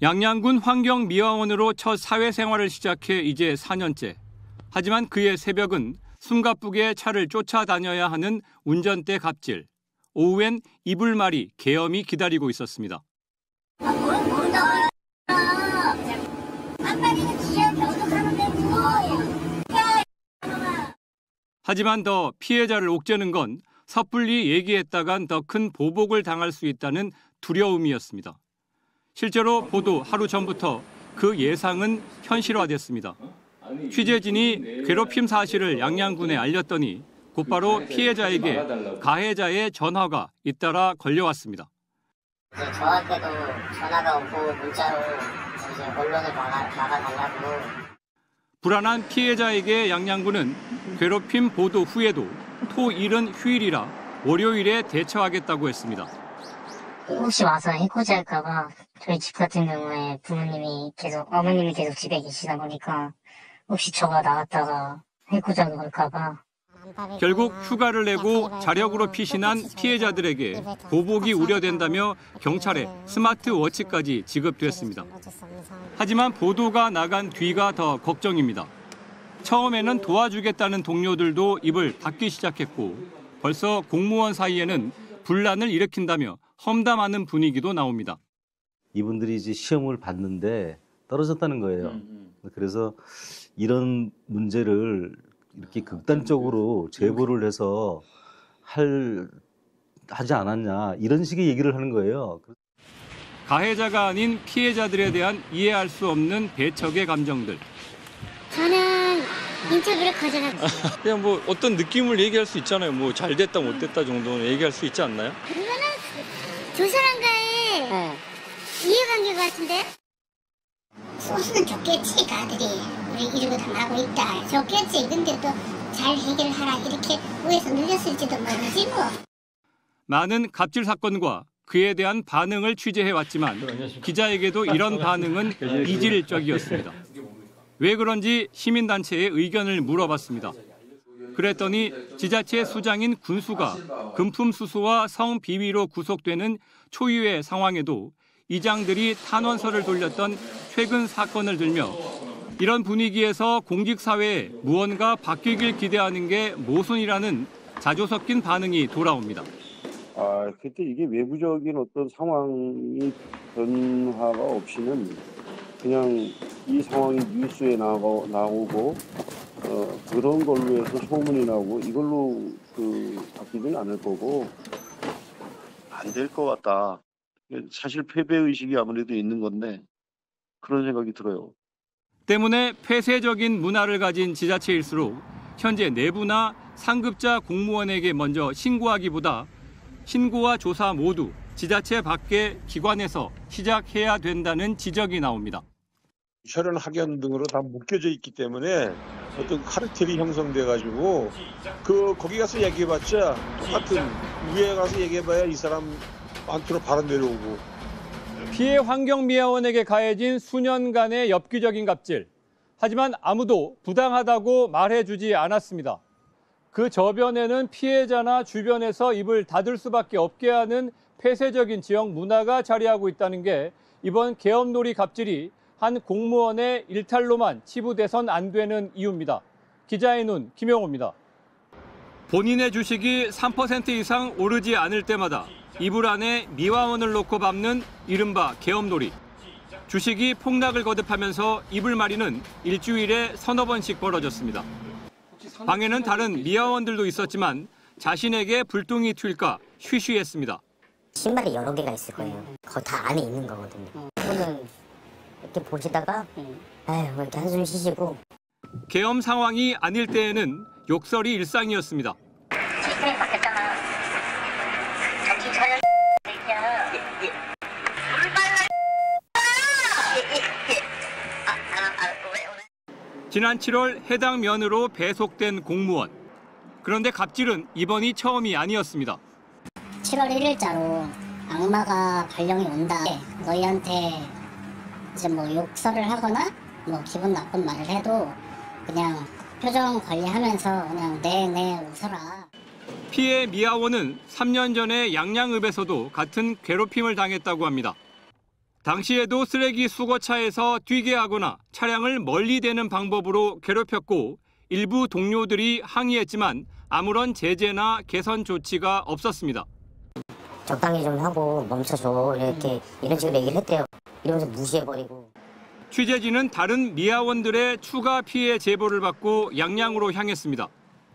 양양군 환경미화원으로 첫 사회생활을 시작해 이제 4년째. 하지만 그의 새벽은 숨가쁘게 차를 쫓아다녀야 하는 운전대 갑질. 오후엔 이불말이 계엄이 기다리고 있었습니다. 하지만 더 피해자를 옥죄는 건 섣불리 얘기했다간 더 큰 보복을 당할 수 있다는 두려움이었습니다. 실제로 보도 하루 전부터 그 예상은 현실화됐습니다. 취재진이 괴롭힘 사실을 양양군에 알렸더니 곧바로 피해자에게 가해자의 전화가 잇따라 걸려왔습니다. 저한테도 전화가 오고 문자로 이제 언론을 막아달라고. 불안한 피해자에게 양양군은 괴롭힘 보도 후에도 토일은 휴일이라 월요일에 대처하겠다고 했습니다. 혹시 와서 해코지 할까봐 저희 집 같은 경우에 어머님이 계속 집에 계시다 보니까 혹시 저가 나갔다가 해코지하고 할까봐. 결국 휴가를 내고 자력으로 피신한 피해자들에게 보복이 우려된다며 경찰에 스마트워치까지 지급됐습니다. 하지만 보도가 나간 뒤가 더 걱정입니다. 처음에는 도와주겠다는 동료들도 입을 닫기 시작했고 벌써 공무원 사이에는 분란을 일으킨다며 험담하는 분위기도 나옵니다. 이분들이 이제 시험을 봤는데 떨어졌다는 거예요. 그래서 이런 문제를 이렇게 극단적으로 제보를 해서 하지 않았냐 이런 식의 얘기를 하는 거예요. 가해자가 아닌 피해자들에 대한 이해할 수 없는 배척의 감정들. 저는 인터뷰를 거절했어요. 그냥 뭐 어떤 느낌을 얘기할 수 있잖아요. 뭐 잘 됐다 못 됐다 정도는 얘기할 수 있지 않나요? 이거는 두 사람과의 이해관계 같은데? 소수는 좋겠지, 가들이. 우리 이러고 당하고 있다. 좋겠지. 근데 또 잘 해결하라. 이렇게 위에서 눌렸을지도 모르지 뭐. 많은 갑질 사건과 그에 대한 반응을 취재해왔지만 기자에게도 이런 반응은 이질적이었습니다. 왜 그런지 시민단체의 의견을 물어봤습니다. 그랬더니 지자체 수장인 군수가 금품수수와 성비위로 구속되는 초유의 상황에도 이장들이 탄원서를 돌렸던 최근 사건을 들며 이런 분위기에서 공직사회에 무언가 바뀌길 기대하는 게 모순이라는 자조 섞인 반응이 돌아옵니다. 그때 이게 외부적인 어떤 상황이 변화가 없이는 그냥 이 상황이 뉴스에 나오고 그런 걸로 해서 소문이 나고 이걸로 바뀌지는 않을 거고 안 될 것 같다. 사실 패배의식이 아무래도 있는 건데 그런 생각이 들어요. 때문에 폐쇄적인 문화를 가진 지자체일수록 현재 내부나 상급자 공무원에게 먼저 신고하기보다 신고와 조사 모두 지자체 밖의 기관에서 시작해야 된다는 지적이 나옵니다. 혈연 학연 등으로 다 묶여져 있기 때문에 어떤 카르텔이 형성돼가지고 거기 가서 얘기해봤자 똑같은 위에 가서 얘기해봐야 이 사람 많도록 바로 내려오고. 피해 환경미화원에게 가해진 수년간의 엽기적인 갑질. 하지만 아무도 부당하다고 말해주지 않았습니다. 그 저변에는 피해자나 주변에서 입을 닫을 수밖에 없게 하는 폐쇄적인 지역 문화가 자리하고 있다는 게 이번 계엄놀이 갑질이 한 공무원의 일탈로만 치부돼선 안 되는 이유입니다. 기자의 눈 김영호입니다. 본인의 주식이 3% 이상 오르지 않을 때마다 이불 안에 미화원을 놓고 밟는 이른바 계엄놀이. 주식이 폭락을 거듭하면서 이불말이는 일주일에 서너 번씩 벌어졌습니다. 방에는 다른 미화원들도 있었지만 자신에게 불똥이 튈까 쉬쉬했습니다. 신발이 여러 개가 있을 거예요. 그거 다 안에 있는 거거든요. 그거는 이렇게 보시다가 아휴 이렇게 한숨 쉬시고. 계엄 상황이 아닐 때에는 욕설이 일상이었습니다. 시스템 바뀌었잖아. 정신 차려. 지난 7월 해당 면으로 배속된 공무원. 그런데 갑질은 이번이 처음이 아니었습니다. 7월 1일자로 악마가 발령이 온다. 너희한테 이제 뭐 욕설을 하거나 뭐 기분 나쁜 말을 해도 그냥 표정 관리하면서 그냥 네 웃어라. 피해 미화원은 3년 전에 양양읍에서도 같은 괴롭힘을 당했다고 합니다. 당시에도 쓰레기 수거차에서 뛰게 하거나 차량을 멀리 대는 방법으로 괴롭혔고 일부 동료들이 항의했지만 아무런 제재나 개선 조치가 없었습니다. 적당히 좀 하고 멈춰줘 이렇게 이런 식으로 얘기를 했대요. 이러면서 무시해버리고. 취재진은 다른 미화원들의 추가 피해 제보를 받고 양양으로 향했습니다.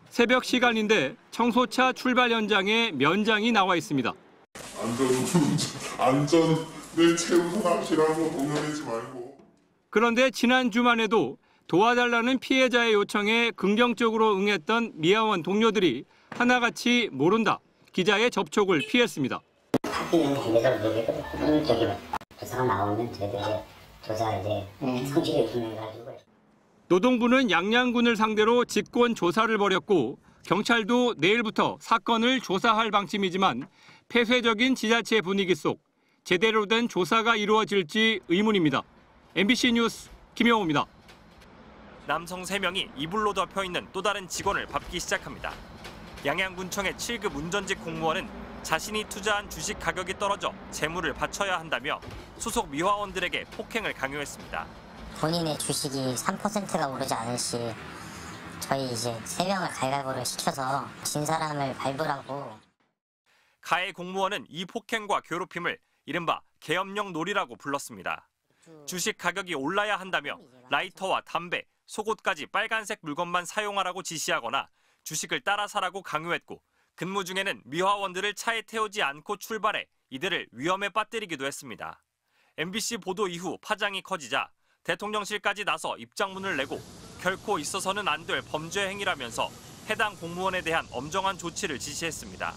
새벽 시간인데 청소차 출발 현장에 면장이 나와 있습니다. 안전을 최우선하시라고 공연하지 말고. 그런데 지난 주말에도 도와달라는 피해자의 요청에 긍정적으로 응했던 미화원 동료들이 하나같이 모른다. 기자의 접촉을 피했습니다. 하기는 대대적으로 얘기했거든. 저기 조사가 나오면 제대로 조사 이제 성실히 진행해가지고. 노동부는 양양군을 상대로 직권 조사를 벌였고 경찰도 내일부터 사건을 조사할 방침이지만 폐쇄적인 지자체 분위기 속 제대로 된 조사가 이루어질지 의문입니다. MBC 뉴스 김영호입니다. 남성 3명이 이불로 덮여있는 또 다른 직원을 밟기 시작합니다. 양양군청의 7급 운전직 공무원은 자신이 투자한 주식 가격이 떨어져 재물을 바쳐야 한다며 소속 미화원들에게 폭행을 강요했습니다. 본인의 주식이 3%가 오르지 않을 시 저희 이제 3명을 가위바위보를 시켜서 진 사람을 밟으라고. 가해 공무원은 이 폭행과 괴롭힘을 이른바 계엄령 놀이라고 불렀습니다. 주식 가격이 올라야 한다며 라이터와 담배, 속옷까지 빨간색 물건만 사용하라고 지시하거나 주식을 따라 사라고 강요했고 근무 중에는 미화원들을 차에 태우지 않고 출발해 이들을 위험에 빠뜨리기도 했습니다. MBC 보도 이후 파장이 커지자 대통령실까지 나서 입장문을 내고 결코 있어서는 안 될 범죄 행위라면서 해당 공무원에 대한 엄정한 조치를 지시했습니다.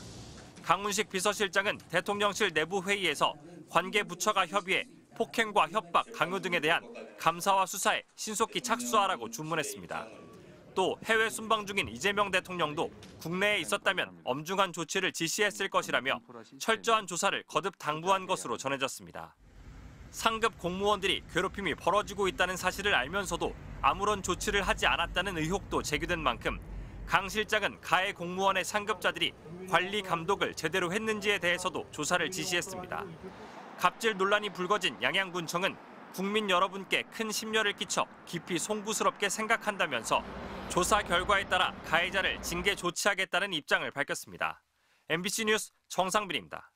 강훈식 비서실장은 대통령실 내부 회의에서 관계 부처가 협의해 폭행과 협박, 강요 등에 대한 감사와 수사에 신속히 착수하라고 주문했습니다. 또 해외 순방 중인 이재명 대통령도 국내에 있었다면 엄중한 조치를 지시했을 것이라며 철저한 조사를 거듭 당부한 것으로 전해졌습니다. 상급 공무원들이 괴롭힘이 벌어지고 있다는 사실을 알면서도 아무런 조치를 하지 않았다는 의혹도 제기된 만큼 강 실장은 가해 공무원의 상급자들이 관리 감독을 제대로 했는지에 대해서도 조사를 지시했습니다. 갑질 논란이 불거진 양양군청은 국민 여러분께 큰 심려를 끼쳐 깊이 송구스럽게 생각한다면서 조사 결과에 따라 가해자를 징계 조치하겠다는 입장을 밝혔습니다. MBC 뉴스 정상빈입니다.